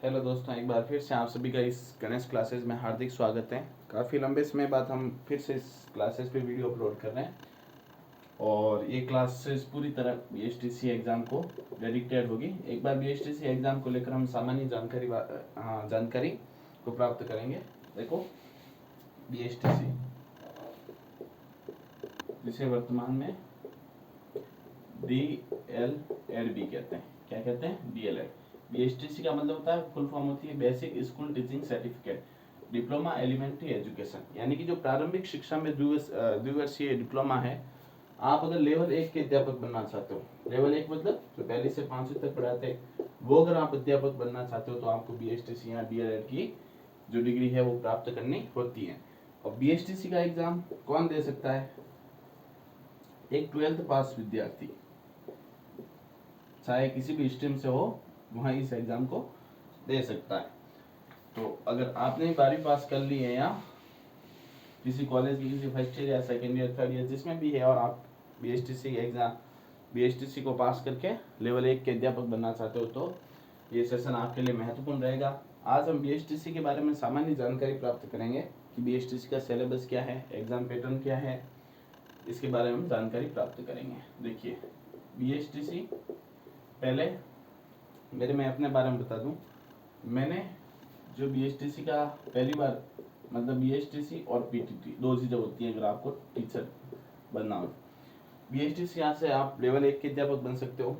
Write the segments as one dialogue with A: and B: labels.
A: Hello दोस्तों, एक बार फिर से आप सभी का इस गणेश क्लासेस में हार्दिक स्वागत है। काफ़ी लंबे समय बाद हम फिर से इस क्लासेस पे वीडियो अपलोड कर रहे हैं और ये क्लासेस पूरी तरह बीएसटीसी एग्ज़ाम को डेडिकेटेड होगी। एक बार बीएसटीसी एग्ज़ाम को लेकर हम सामान्य जानकारी को प्राप्त करेंगे। देखो, बीएसटीसी जिसे वर्तमान में DLED कहते हैं। क्या कहते हैं? DLED। बीएसटीसी का मतलब होता है, फुल फॉर्म होती है basic school teaching certificate diploma elementary education, यानी कि जो प्रारंभिक शिक्षा में द्विवर्षीय डिप्लोमा है। आप अगर लेवल 1 के अध्यापक बनना चाहते हो, लेवल 1 मतलब जो पहली से 5वीं तक पढ़ाते हैं, वो अगर आप अध्यापक बनना चाहते हो तो आपको बीएसटीसी या DLED की जो डिग्री है वो प्राप्त करनी होती है। और बीएसटीसी का एग्जाम कौन दे सकता है? एक 12th पास विद्यार्थी, चाहे किसी भी स्ट्रीम से हो, वहाँ इस एग्जाम को दे सकता है। तो अगर आपने 12वीं पास कर ली है या किसी कॉलेज की किसी फर्स्ट ईयर या सेकेंड ईयर थर्ड ईयर जिसमें भी है और आप बीएसटीसी को पास करके लेवल 1 के अध्यापक बनना चाहते हो तो ये सेशन आपके लिए महत्वपूर्ण रहेगा। आज हम बीएसटीसी के बारे में सामान्य जानकारी प्राप्त करेंगे कि बीएसटीसी का सिलेबस क्या है, एग्जाम पैटर्न क्या है, इसके बारे में जानकारी प्राप्त करेंगे। देखिए, बीएसटीसी पहले मैं अपने बारे में बता दूं। मैंने जो बीएसटीसी का पहली बार मतलब बीएसटीसी और पीटीटी दो चीज़ें होती हैं अगर आपको टीचर बनना हो। बीएसटीसी यहाँ से आप लेवल 1 के अध्यापक बन सकते हो।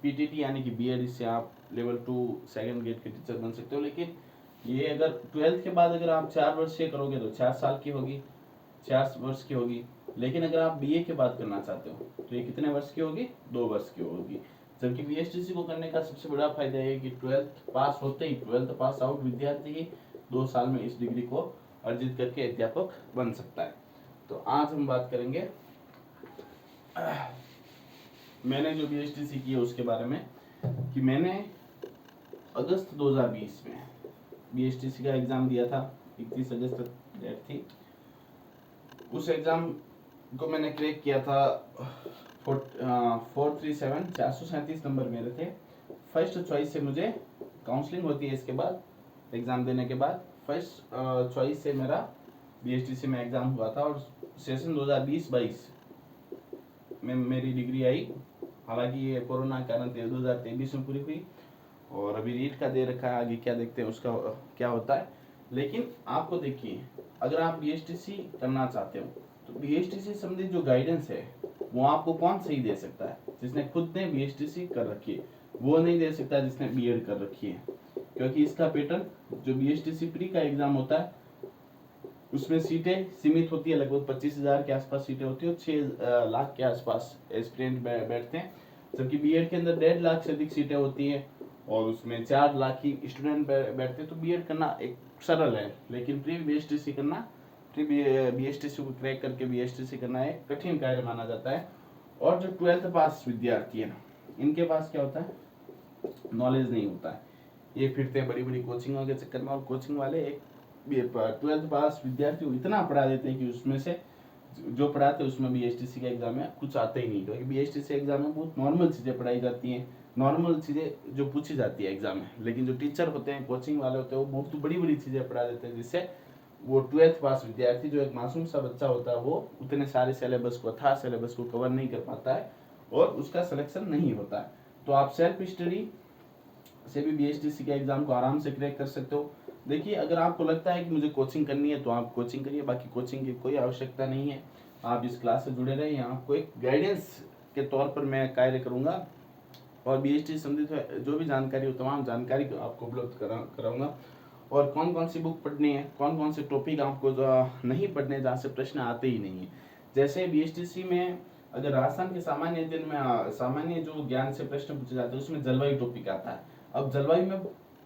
A: पीटीटी यानी कि बीएड, इससे आप लेवल 2 सेकंड ग्रेड के टीचर बन सकते हो। लेकिन ये अगर 12th के बाद अगर आप 4 वर्ष से करोगे तो 4 साल की होगी, 4 वर्ष की होगी। लेकिन अगर आप बीए के बाद करना चाहते हो तो ये कितने वर्ष की होगी? 2 वर्ष की होगी। जबकि बीएसटीसी को करने का सबसे बड़ा फायदा है कि 12th पास होते ही 12th पास आउट विद्यार्थी ही 2 साल में इस डिग्री को अर्जित करके अध्यापक बन सकता है। तो आज हम बात करेंगे मैंने जो बीएसटीसी की है उसके बारे में कि मैंने अगस्त 2020 में बीएसटीसी का एग्जाम दिया था। 31 अगस्त डेट थी। उस एग्जाम को मैंने क्रैक किया था। 437 नंबर मेरे थे। फर्स्ट चॉइस से मुझे काउंसलिंग होती है, इसके बाद एग्ज़ाम देने के बाद फर्स्ट चॉइस से मेरा बीएसटीसी में एग्ज़ाम हुआ था और सेशन 2020-22 में मेरी डिग्री आई। हालांकि ये कोरोना के कारण 2023 में पूरी हुई और अभी रीट का दे रखा है, आगे क्या देखते हैं उसका क्या होता है। लेकिन आपको देखिए, अगर आप बीएसटीसी करना चाहते हो तो बीएसटीसी संबंधित जो गाइडेंस है वो आपको कौन सही दे सकता है? जिसने खुद ने बीएसटीसी कर रखी है वो नहीं दे सकता जिसने बीएड कर रखी है, क्योंकि इसका पैटर्न जो बीएसटीसी प्री का एग्जाम होता है उसमें सीटें सीमित होती है, लगभग 25,000 के आसपास सीटें होती है और 6 लाख के आसपास एस्पिरेंट बैठते हैं। जबकि बीएड के अंदर 1.5 लाख से अधिक सीटें होती हैं और उसमें 4 लाख की स्टूडेंट बैठते हैं। तो बीएड करना एक सरल है, लेकिन प्री बीएसटीसी को क्रैक करके बीएसटीसी करना एक कठिन कार्य माना जाता है। और जो 12th पास विद्यार्थी है इनके पास क्या होता है? नॉलेज नहीं होता है। ये फिरते हैं बड़ी बड़ी कोचिंगों के चक्कर में और कोचिंग वाले एक 12th पास विद्यार्थी को इतना पढ़ा देते हैं कि उसमें से जो पढ़ाते हैं उसमें बीएसटीसी के एग्जाम में कुछ आते ही नहीं, क्योंकि बीएसटीसी एग्जाम में बहुत नॉर्मल चीज़ें पढ़ाई जाती हैं, नॉर्मल चीज़ें जो पूछी जाती है एग्जाम में। लेकिन जो टीचर होते हैं, कोचिंग वाले होते हैं, वो बहुत बड़ी बड़ी चीज़ें पढ़ा देते हैं, जिससे वो 12th पास विद्यार्थी जो एक मासूम सा बच्चा होता है वो उतने सारे सिलेबस को कवर नहीं कर पाता है और उसका सिलेक्शन नहीं होता है। तो आप सेल्फ स्टडी से भी बीएसटीसी के एग्जाम को आराम से क्रैक कर सकते हो। देखिए, अगर आपको लगता है कि मुझे कोचिंग करनी है तो आप कोचिंग करिए, बाकी कोचिंग की कोई आवश्यकता नहीं है। आप इस क्लास से जुड़े रहिए, आपको एक गाइडेंस के तौर पर मैं कार्य करूँगा और बीएसटी संबंधित जो भी जानकारी हो तमाम जानकारी को आपको उपलब्ध कराऊंगा। और कौन कौन सी बुक पढ़नी है, कौन कौन से टॉपिक आपको नहीं पढ़ने जहाँ से प्रश्न आते ही नहीं है। जैसे बीएसटीसी में अगर राजस्थान के सामान्य अध्ययन में सामान्य जो ज्ञान से प्रश्न पूछे जाते हैं उसमें जलवायु टॉपिक आता है। अब जलवायु में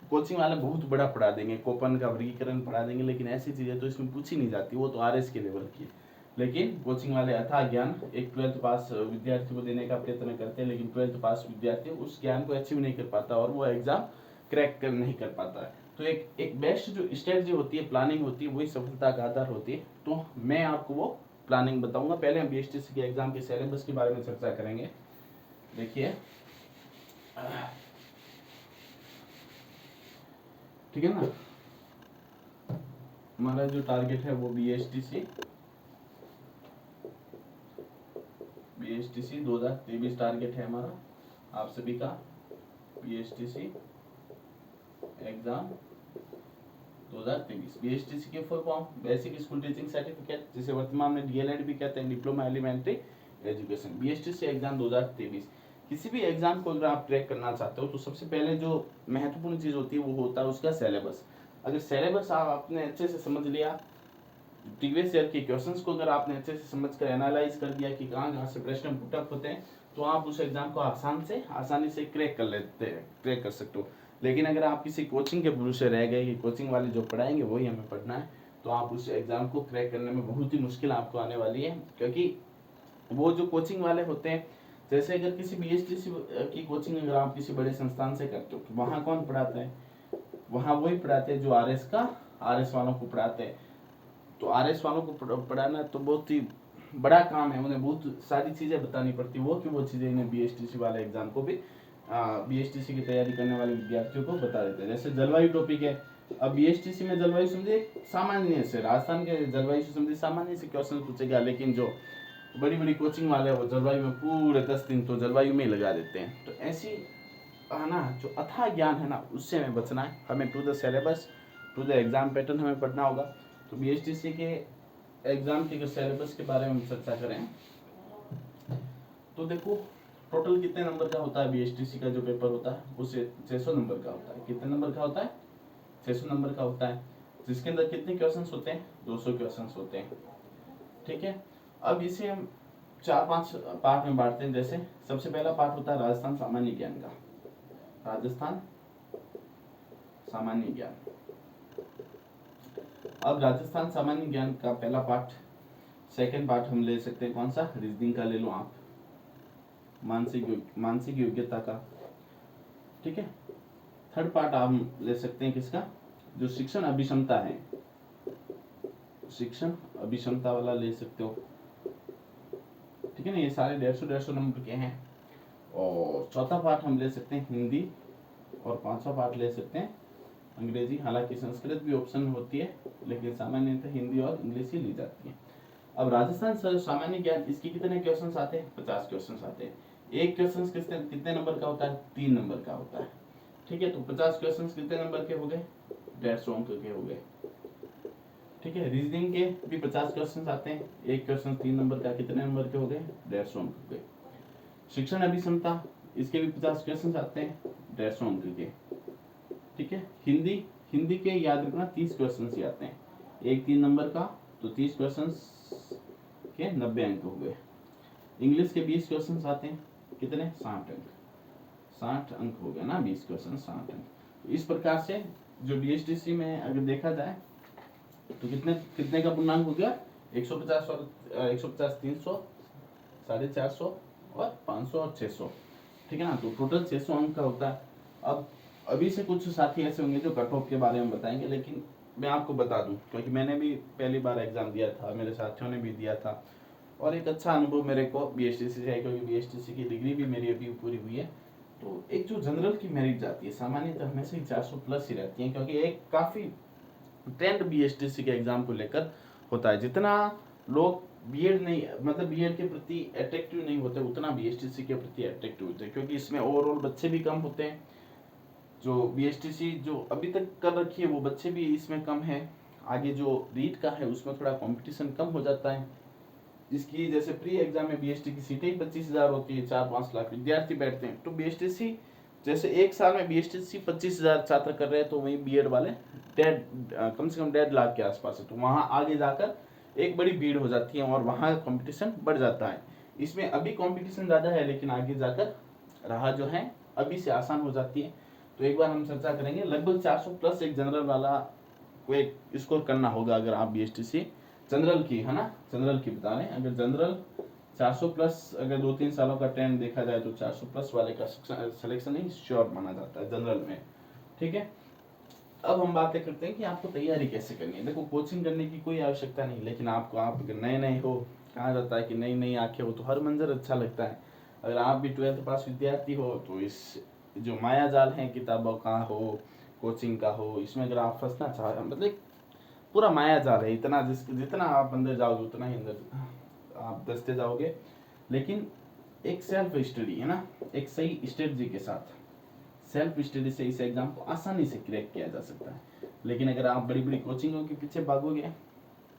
A: कोचिंग वाले बहुत बड़ा पढ़ा देंगे, कोपन का वर्गीकरण पढ़ा देंगे, लेकिन ऐसी चीज़ें तो इसमें पूछी नहीं जाती, वो तो आरएस के लेवल की है। लेकिन कोचिंग वाले अथाह ज्ञान एक 12th पास विद्यार्थी को देने का प्रयत्न करते हैं, लेकिन 12th पास विद्यार्थी उस ज्ञान को अचीव नहीं कर पाता और वो एग्जाम क्रैक नहीं कर पाता है। तो एक बेस्ट जो स्ट्रेटजी होती है, प्लानिंग होती है, वही सफलता का आधार होती है। तो मैं आपको वो प्लानिंग बताऊंगा। पहले हम बीएसटीसी के एग्जाम के सिलेबस के बारे में चर्चा करेंगे। देखिए, ठीक है ना। हमारा जो टारगेट है वो बीएसटीसी 2023 टारगेट है हमारा आप सभी का। BSTC exam 2023। बीएसटीसी के full form basic school teaching certificate, जिसे वर्तमान में डीएलएड भी कहते हैं, diploma elementary education. BSTC exam 2023। किसी भी एग्जाम को अगर आप ट्रैक करना चाहते हो तो सबसे पहले जो महत्वपूर्ण चीज होती है वो होता है उसका सिलेबस। अगर सिलेबस आपने अच्छे से समझ लिया, प्रीवियस ईयर के क्वेश्चंस को अगर आपने अच्छे से समझकर एनालाइज कर दिया कि कहाँ से प्रश्न पुटअप होते हैं, तो आप उस एग्जाम को आसानी से क्रैक कर सकते हो। लेकिन अगर आप किसी कोचिंग के भरोसे रह गए कि कोचिंग वाले जो पढ़ाएंगे वही हमें पढ़ना है, तो आप उस एग्जाम को क्रैक करने में बहुत ही मुश्किल आपको आने वाली है। क्योंकि वो जो कोचिंग वाले होते हैं, जैसे अगर किसी बीएसटीसी की कोचिंग अगर आप किसी बड़े संस्थान से करते हो तो वहाँ कौन पढ़ाता है, वहाँ वही पढ़ाते हैं जो आरएस वालों को पढ़ाते हैं। तो आरएस वालों को पढ़ाना तो बहुत ही बड़ा काम है, उन्हें बहुत सारी चीजें बतानी पड़ती है, वो चीजें इन्हें बीएसटीसी वाले एग्जाम को भी बीएसटीसी की तैयारी करने वाले विद्यार्थियों को बता देते हैं। जैसे जलवायु टॉपिक है, अब बीएसटीसी में जलवायु संबंधी सामान्य से राजस्थान के जलवायु संबंधी सामान्य से क्वेश्चन पूछेगा, लेकिन जो बड़ी बड़ी कोचिंग वाले हैं वो जलवायु में पूरे 10 दिन तो जलवायु में लगा देते हैं। तो ऐसी ना जो अथाह ज्ञान है ना, उससे हमें बचना है। हमें to the syllabus, to the exam pattern हमें पढ़ना होगा। तो बीएसटीसी के एग्जाम के सिलेबस के बारे में हम चर्चा करें तो देखो, टोटल कितने नंबर का होता है बीएसटीसी का जो पेपर होता है, उसे 600 नंबर का होता है। कितने नंबर का होता है? 600 नंबर का होता है, जिसके अंदर कितने क्वेश्चंस होते हैं? 200 क्वेश्चंस होते हैं। ठीक है, अब इसे हम 4-5 पार्ट में बांटते हैं। जैसे सबसे पहला पार्ट होता है राजस्थान सामान्य ज्ञान का। राजस्थान सामान्य ज्ञान। अब राजस्थान सामान्य ज्ञान का पहला पार्ट, सेकंड पार्ट हम ले सकते हैं कौन सा? रीजनिंग का ले लो आप, मानसिक योग्यता का। ठीक है, थर्ड पार्ट आप ले सकते हैं किसका? जो शिक्षण अभिक्षमता है, शिक्षण अभिक्षमता वाला ले सकते हो। ठीक है ना, ये सारे 150 नंबर के हैं। और चौथा पार्ट हम ले सकते हैं हिंदी, और पांचवा पार्ट ले सकते हैं अंग्रेजी। हालांकि संस्कृत भी ऑप्शन होती है, लेकिन सामान्यतः हिंदी और इंग्लिश ही ली जाती है। अब राजस्थान सामान्य ज्ञान, इसके कितने क्वेश्चंस आते हैं? 50 क्वेश्चंस आते हैं। एक क्वेश्चन कितने नंबर का होता है? 3 नंबर का होता है। ठीक है, तो 50 क्वेश्चंस कितने नंबर के हो गए? 150 अंक के हो गए। ठीक है, रीजनिंग के भी 50 क्वेश्चंस आते हैं। एक क्वेश्चन 3 नंबर का, कितने नंबर के हो गए? 150 अंक के। शिक्षण अभिक्षमता, इसके भी 50 क्वेश्चंस आते हैं, 150 अंक के। ठीक है, हिंदी के याद रखना 30 क्वेश्चन ही आते हैं, एक 3 नंबर का, तो 30 क्वेश्चन के 90 अंक हो गए। इंग्लिश के 20 क्वेश्चन आते हैं, कितने? 60 अंक। 60 अंक हो गए ना, 20 क्वेश्चन 60 अंक। तो इस प्रकार से जो बीएसटीसी में अगर देखा जाए तो कितने का पूर्णांक हो गया? 150 और 150, 300, 450 और 500 और 600। ठीक है ना, तो टोटल 600 अंक का होता है। अब अभी से कुछ साथी ऐसे होंगे जो कट ऑफ के बारे में बताएंगे, लेकिन मैं आपको बता दूं, क्योंकि मैंने भी पहली बार एग्जाम दिया था, मेरे साथियों ने भी दिया था, और एक अच्छा अनुभव मेरे को बीएसटीसी से है, क्योंकि बीएसटीसी की डिग्री भी मेरी अभी पूरी हुई है। तो एक जो जनरल की मेरिट जाती है सामान्यतः हमेशा ही 400 प्लस ही रहती है, क्योंकि एक काफ़ी ट्रेंड बीएसटीसी के एग्जाम को लेकर होता है। जितना लोग बीएड नहीं, मतलब बीएड के प्रति अट्रैक्टिव नहीं होते, उतना बीएसटीसी के प्रति अट्रैक्टिव होते हैं, क्योंकि इसमें ओवरऑल बच्चे भी कम होते हैं। जो बीएसटीसी जो अभी तक कर रखी है वो बच्चे भी इसमें कम है। आगे जो रीट का है उसमें थोड़ा कंपटीशन कम हो जाता है। इसकी जैसे प्री एग्जाम में बीएसटी की सीटें ही 25,000 होती है, 4-5 लाख विद्यार्थी बैठते हैं। तो बीएसटीसी जैसे एक साल में बीएसटीसी 25,000 छात्र कर रहे हैं, तो वही बीएड वाले कम से कम 1.5 लाख के आसपास है। तो वहाँ आगे जाकर एक बड़ी भीड़ हो जाती है और वहाँ कंपटीशन बढ़ जाता है। इसमें अभी कंपटीशन ज़्यादा है, लेकिन आगे जाकर राह जो है अभी से आसान हो जाती है। तो एक बार हम चर्चा करेंगे, लगभग 400 प्लस एक जनरल वाला को एक स्कोर करना होगा अगर आप बीएसटीसी जनरल की, है ना, जनरल की बता रहे हैं। अगर जनरल 400 प्लस, अगर 2-3 सालों का ट्रेंड देखा जाए तो 400 प्लस वाले का सिलेक्शन ही श्योर माना जाता है जनरल में। ठीक है, अब हम बातें करते हैं कि आपको तैयारी कैसे करनी है। देखो, कोचिंग करने की कोई आवश्यकता नहीं, लेकिन आप अगर नए हो, कहा जाता है कि नई नई आंखें हो तो हर मंजर अच्छा लगता है। अगर आप भी 12th पास विद्यार्थी हो तो इस जो माया जाल है किताबों का हो, कोचिंग का हो, इसमें अगर आप फंसना चाह मतलब पूरा माया जाल है, इतना जितना आप अंदर जाओगे उतना ही अंदर आप दसते जाओगे। लेकिन एक सेल्फ स्टडी है ना, एक सही स्ट्रेटजी के साथ सेल्फ स्टडी से इस एग्जाम को आसानी से क्रैक किया जा सकता है। लेकिन अगर आप बड़ी बड़ी कोचिंगों के पीछे भागोगे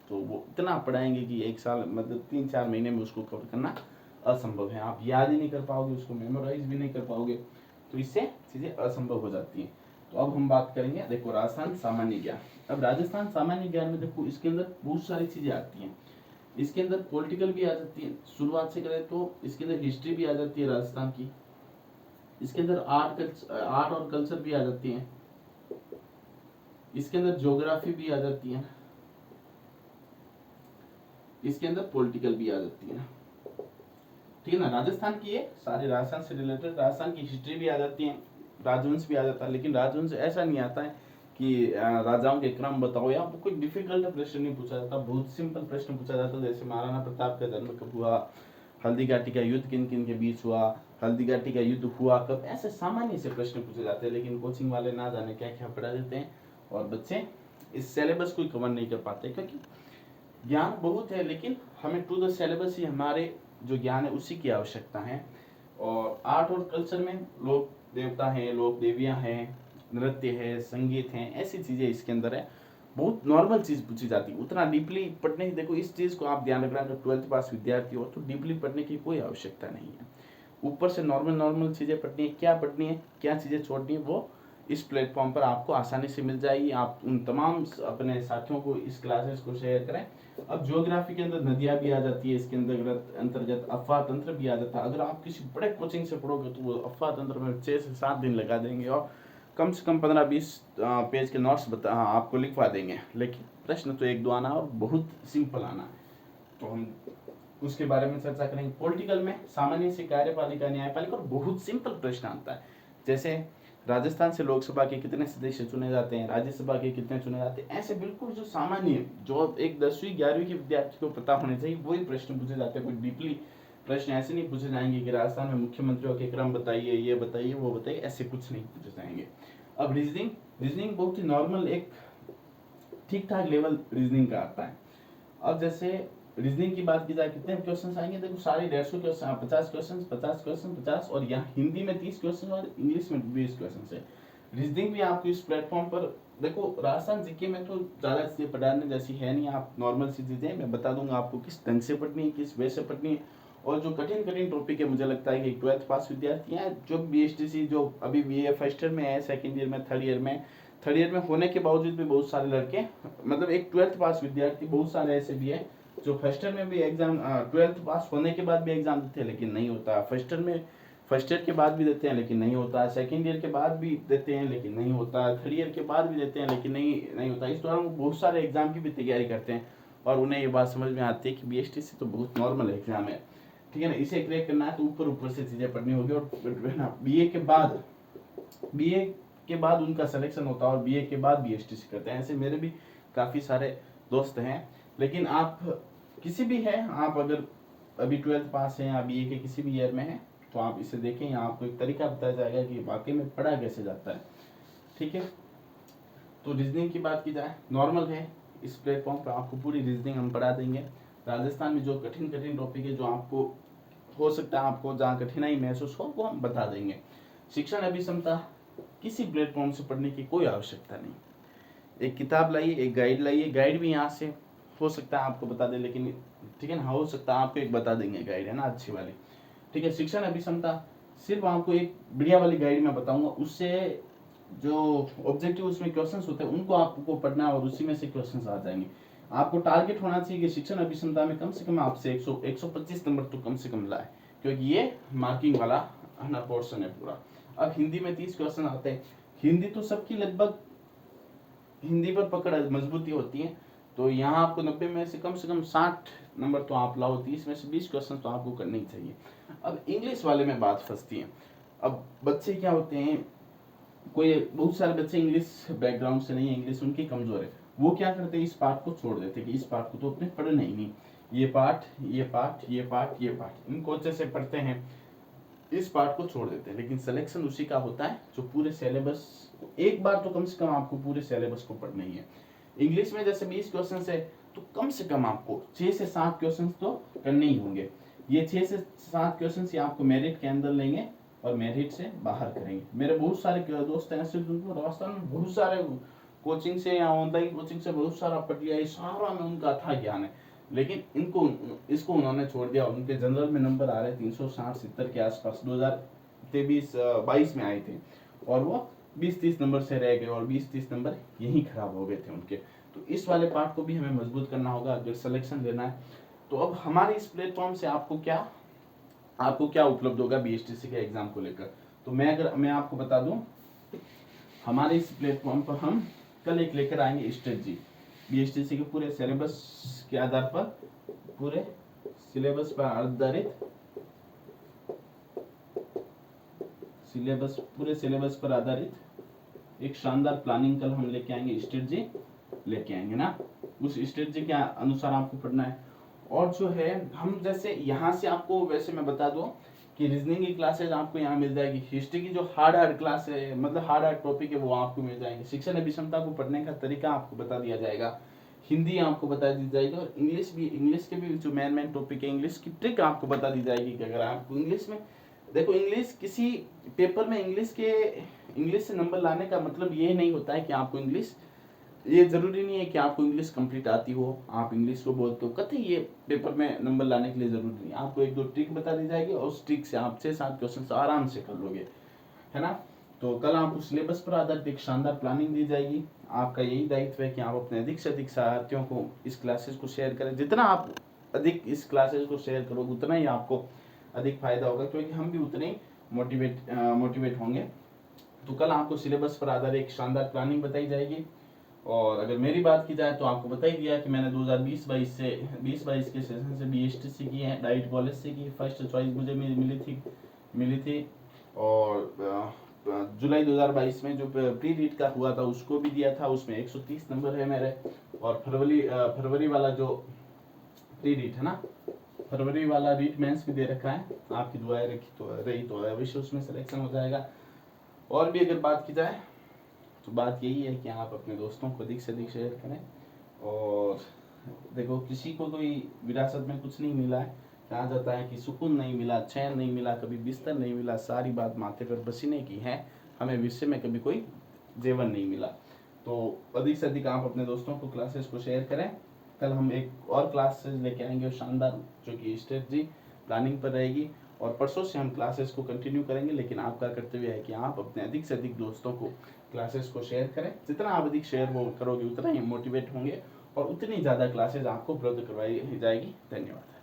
A: तो वो इतना पढ़ाएंगे कि एक साल मतलब 3-4 महीने में उसको कवर करना असंभव है। आप याद ही नहीं कर पाओगे, उसको मेमोराइज भी नहीं कर पाओगे, तो इससे चीज़ें असंभव हो जाती हैं। तो अब हम बात करेंगे, देखो राजस्थान सामान्य ज्ञान। अब राजस्थान सामान्य ज्ञान में देखो इसके अंदर बहुत सारी चीज़ें आती हैं। इसके अंदर पॉलिटिकल भी आ जाती है, शुरुआत से करें तो इसके अंदर हिस्ट्री भी आ जाती है राजस्थान की, इसके अंदर आर्ट और कल्चर भी आ जाती है, इसके अंदर ज्योग्राफी भी आ जाती है, इसके अंदर पॉलिटिकल भी आ जाती है। ठीक है ना, राजस्थान की ये सारे राजस्थान से रिलेटेड, राजस्थान की हिस्ट्री भी आ जाती है, राजवंश भी आ जाता है। लेकिन राजवंश ऐसा नहीं आता है कि राजाओं के क्रम बताओ, या कोई डिफिकल्ट प्रश्न नहीं पूछा जाता, बहुत सिंपल प्रश्न पूछा जाता है। जैसे महाराणा प्रताप का जन्म कब हुआ, हल्दी घाटी का युद्ध किन किन के बीच हुआ, हल्दी घाटी का युद्ध हुआ कब, ऐसे सामान्य से प्रश्न पूछे जाते हैं। लेकिन कोचिंग वाले ना जाने क्या क्या पढ़ा देते हैं और बच्चे इस सिलेबस को कवर नहीं कर पाते, क्योंकि ज्ञान बहुत है लेकिन हमें टू द सिलेबस ही हमारे जो ज्ञान है उसी की आवश्यकता है। और आर्ट और कल्चर में लोक देवता हैं, लोक देवियां हैं, नृत्य है, संगीत है, ऐसी चीज़ें इसके अंदर है। बहुत नॉर्मल चीज़ पूछी जाती है, उतना डीपली पढ़ने, देखो इस चीज़ को आप ध्यान रखना, अगर 12th पास विद्यार्थी हो तो डीपली पढ़ने की कोई आवश्यकता नहीं है। ऊपर से नॉर्मल चीज़ें पढ़नी है, क्या चीज़ें छोड़नी है, वो इस प्लेटफॉर्म पर आपको आसानी से मिल जाएगी। आप उन तमाम अपने साथियों को इस क्लासेस को शेयर करें। अब ज्योग्राफी के अंदर नदियाँ भी आ जाती है, इसके अंतर्गत अफवाह तंत्र भी आ जाता है। अगर आप किसी बड़े कोचिंग से पढ़ोगे तो वो अफवाह तंत्र में 6 से 7 दिन लगा देंगे और कम से कम 15-20 पेज के नोट्स आपको लिखवा देंगे। लेकिन प्रश्न तो 1-2 आना और बहुत सिंपल आना है, तो हम उसके बारे में चर्चा करेंगे। पॉलिटिकल में सामान्य से कार्यपालिका, न्यायपालिका और बहुत सिंपल प्रश्न आता है। जैसे राजस्थान से लोकसभा के कितने सदस्य चुने जाते हैं, राज्यसभा के कितने चुने जाते हैं, ऐसे बिल्कुल जो सामान्य, जो एक 10वीं 11वीं के विद्यार्थी को पता होने चाहिए, वही प्रश्न पूछे जाते हैं। कोई डीपली प्रश्न ऐसे नहीं पूछे जाएंगे कि राजस्थान में मुख्यमंत्रियों के क्रम बताइए, ये बताइए, वो बताइए, ऐसे कुछ नहीं पूछे जाएंगे। अब रीजनिंग बहुत ही नॉर्मल, एक ठीक ठाक लेवल रीजनिंग का आता है। अब जैसे रीजनिंग की बात की जाए, कितने क्वेश्चन आएंगे, देखो सारे 150 क्वेश्चन, 50 क्वेश्चन 50, और यहाँ हिंदी में 30 क्वेश्चन और इंग्लिश में 20 क्वेश्चन है। रीजनिंग भी आपको इस प्लेटफॉर्म पर, देखो राजस्थान जीके में तो ज़्यादा चीज़ें पढ़ाने जैसी है नहीं, आप नॉर्मल सी चीज़ें मैं बता दूंगा आपको किस ढंग से पढ़नी है, किस वे से पढ़नी है। और जो कठिन टॉपिक है, मुझे लगता है कि 12th पास विद्यार्थी हैं, जो BSTC जो अभी BA फर्स्ट ईयर में है, सेकेंड ईयर में, थर्ड ईयर में होने के बावजूद भी बहुत सारे लड़के, मतलब एक 12th पास विद्यार्थी, बहुत सारे ऐसे भी है जो फर्स्ट ईयर में भी एग्जाम, 12th पास होने के बाद भी एग्जाम देते हैं लेकिन नहीं होता, फर्स्ट ईयर के बाद भी देते हैं लेकिन नहीं होता, सेकेंड ईयर के बाद भी देते हैं लेकिन नहीं होता, थर्ड ईयर के बाद भी देते हैं लेकिन नहीं होता। इस दौरान वो बहुत सारे एग्जाम की भी तैयारी करते हैं और उन्हें ये बात समझ में आती है कि BSTC तो बहुत नॉर्मल एग्जाम है, ठीक है ना, इसे क्रैक करना है तो ऊपर से चीज़ें पढ़नी होगी। और BA के बाद उनका सिलेक्शन होता है और BA के बाद BSTC करते हैं। ऐसे मेरे भी काफ़ी सारे दोस्त हैं। लेकिन आप किसी भी है, आप अगर अभी 12th पास हैं या BA के किसी भी ईयर में हैं तो आप इसे देखें, यहाँ आपको एक तरीका बताया जाएगा कि वाकई में पढ़ा कैसे जाता है, ठीक है। तो रीजनिंग की बात की जाए, नॉर्मल है, इस प्लेटफॉर्म पर आपको पूरी रीजनिंग हम पढ़ा देंगे। राजस्थान में जो कठिन टॉपिक है, जो आपको हो सकता है आपको जहाँ कठिनाई महसूस हो, वो हम बता देंगे। शिक्षण अभिक्षमता किसी प्लेटफॉर्म से पढ़ने की कोई आवश्यकता नहीं, एक किताब लाइए, एक गाइड लाइए, गाइड भी यहाँ से हो सकता है आपको बता दे, लेकिन ठीक है ना, हो सकता है आपको एक बता देंगे गाइड, है ना, अच्छी वाली, ठीक है। शिक्षण अभिक्षमता सिर्फ आपको एक बढ़िया वाली गाइड में बताऊंगा, उससे जो ऑब्जेक्टिव उसमें क्वेश्चंस होते हैं उनको आपको पढ़ना और उसी में से क्वेश्चंस आ जाएंगे। आपको टारगेट होना चाहिए कि शिक्षण अभिक्षमता में कम से कम आपसे 125 नंबर तो कम से कम लाए, क्योंकि ये मार्किंग वाला ना पोर्शन है पूरा। अब हिंदी में 30 क्वेश्चन आते हैं, हिंदी तो सबकी लगभग हिंदी पर पकड़ मजबूती होती है, तो यहाँ आपको 90 में से कम 60 नंबर तो आप लाओ, 30 में से 20 क्वेश्चन तो आपको करने ही चाहिए। अब इंग्लिश वाले में बात फंसती है। अब बच्चे क्या होते हैं, बहुत सारे बच्चे इंग्लिश बैकग्राउंड से नहीं है, इंग्लिश उनकी कमजोर है, वो क्या करते हैं, इस पार्ट को छोड़ देते हैं कि इस पार्ट को तो अपने पढ़ना ही नहीं, ये पार्ट इनको अच्छे से पढ़ते हैं, इस पार्ट को छोड़ देते हैं, लेकिन सिलेक्शन उसी का होता है जो पूरे सिलेबस, एक बार तो कम से कम आपको पूरे सिलेबस को पढ़ना ही है। इंग्लिश में जैसे 20 क्वेश्चन है तो कम से कम आपको 6 से 7 क्वेश्चन तो करने ही होंगे। ये 6 से 7 क्वेश्चन ये आपको मेरिट के अंदर लेंगे और मेरिट से बाहर करेंगे। मेरे बहुत सारे दोस्त हैं ऐसे जिनको राजस्थान में बहुत सारे कोचिंग से या ऑनलाइन कोचिंग से बहुत सारा पढ़ लिया है, सारा में उनका अच्छा ज्ञान है, लेकिन इनको इसको उन्होंने छोड़ दिया। उनके जनरल में नंबर आ रहे 360-70 के आसपास, 2023-22 में आए थे, और वो 20-30 नंबर से रह गए और 20-30 नंबर यही खराब हो गए थे उनके। तो इस वाले पार्ट को भी हमें मजबूत करना होगा अगर सिलेक्शन लेना है। तो अब हमारे इस प्लेटफॉर्म से आपको क्या उपलब्ध होगा बीएसटीसी के एग्जाम को लेकर। तो मैं आपको बता दूं, हमारे इस प्लेटफॉर्म पर हम कल एक लेकर आएंगे स्ट्रेटजी, बीएसटीसी के पूरे सिलेबस के आधार पर, पूरे सिलेबस पर आधारित पूरे सिलेबस पर आधारित एक शानदार प्लानिंग कल हम लेके आएंगे, स्ट्रेटजी लेके आएंगे ना। उस स्ट्रेटजी के अनुसार आपको पढ़ना है। और जो है हम जैसे यहाँ से आपको, वैसे मैं बता दूं कि रीजनिंग की क्लासेज आपको यहाँ मिल जाएगी, हिस्ट्री की जो हार्ड क्लास है, मतलब हार्ड टॉपिक है, वो आपको मिल जाएंगे। शिक्षण अभिक्षमता को पढ़ने का तरीका आपको बता दिया जाएगा, हिंदी आपको बता दी जाएगी, और इंग्लिश के भी जो मेन टॉपिक है, इंग्लिश की ट्रिक आपको बता दी जाएगी कि अगर आपको इंग्लिश में, देखो इंग्लिश किसी पेपर में इंग्लिश से नंबर लाने का मतलब ये नहीं होता है कि आपको इंग्लिश, ये जरूरी नहीं है कि आपको इंग्लिश कंप्लीट आती हो, आप इंग्लिश को बोलते हो, कतई ये पेपर में नंबर लाने के लिए जरूरी नहीं। आपको 1-2 ट्रिक बता दी जाएगी और उस ट्रिक से आप 6-7 क्वेश्चन आराम से कर लोगे, है ना। तो कल आपको सिलेबस पर आधारित एक शानदार प्लानिंग दी जाएगी। आपका यही दायित्व है कि आप अपने अधिक से अधिक साथियों को इस क्लासेस को शेयर करें। जितना आप अधिक इस क्लासेस को शेयर करोगे उतना ही आपको अधिक फायदा होगा, क्योंकि हम भी उतने ही मोटिवेट होंगे। तो कल आपको सिलेबस पर आधारित एक शानदार प्लानिंग बताई जाएगी। और अगर मेरी बात की जाए तो आपको बता ही दिया कि मैंने 2020-22 के सेशन से बीएसटीसी की है, डाइट कॉलेज से की, फर्स्ट चॉइस मुझे मिली थी। और जुलाई 2022 में जो प्री रीट का हुआ था उसको भी दिया था, उसमें 130 नंबर है मेरे। और फरवरी वाला जो प्री रीट है ना, फरवरी वाला रीट मेंस भी दे रखा है, आपकी दुआएं रही तो अवश्य उसमें सिलेक्शन हो जाएगा। और भी अगर बात की जाए तो बात यही है कि आप अपने दोस्तों को अधिक से अधिक शेयर करें। और देखो, किसी को कोई विरासत में कुछ नहीं मिला है, कहा जाता है कि सुकून नहीं मिला, चैन नहीं मिला, कभी बिस्तर नहीं मिला, सारी बात माथे पर बसीने की है, हमें विषय में कभी कोई जेवर नहीं मिला। तो अधिक से अधिक आप अपने दोस्तों को क्लासेस को शेयर करें। कल हम एक और क्लासेस लेके आएंगे शानदार, जो कि स्ट्रेटजी प्लानिंग पर रहेगी। और परसों से हम क्लासेस को कंटिन्यू करेंगे, लेकिन आपका कर्तव्य है कि आप अपने अधिक से अधिक दोस्तों को क्लासेस को शेयर करें। जितना आप अधिक शेयर वो करोगे उतना ही मोटिवेट होंगे और उतनी ज़्यादा क्लासेस आपको उपलब्ध करवाई जाएगी। धन्यवाद।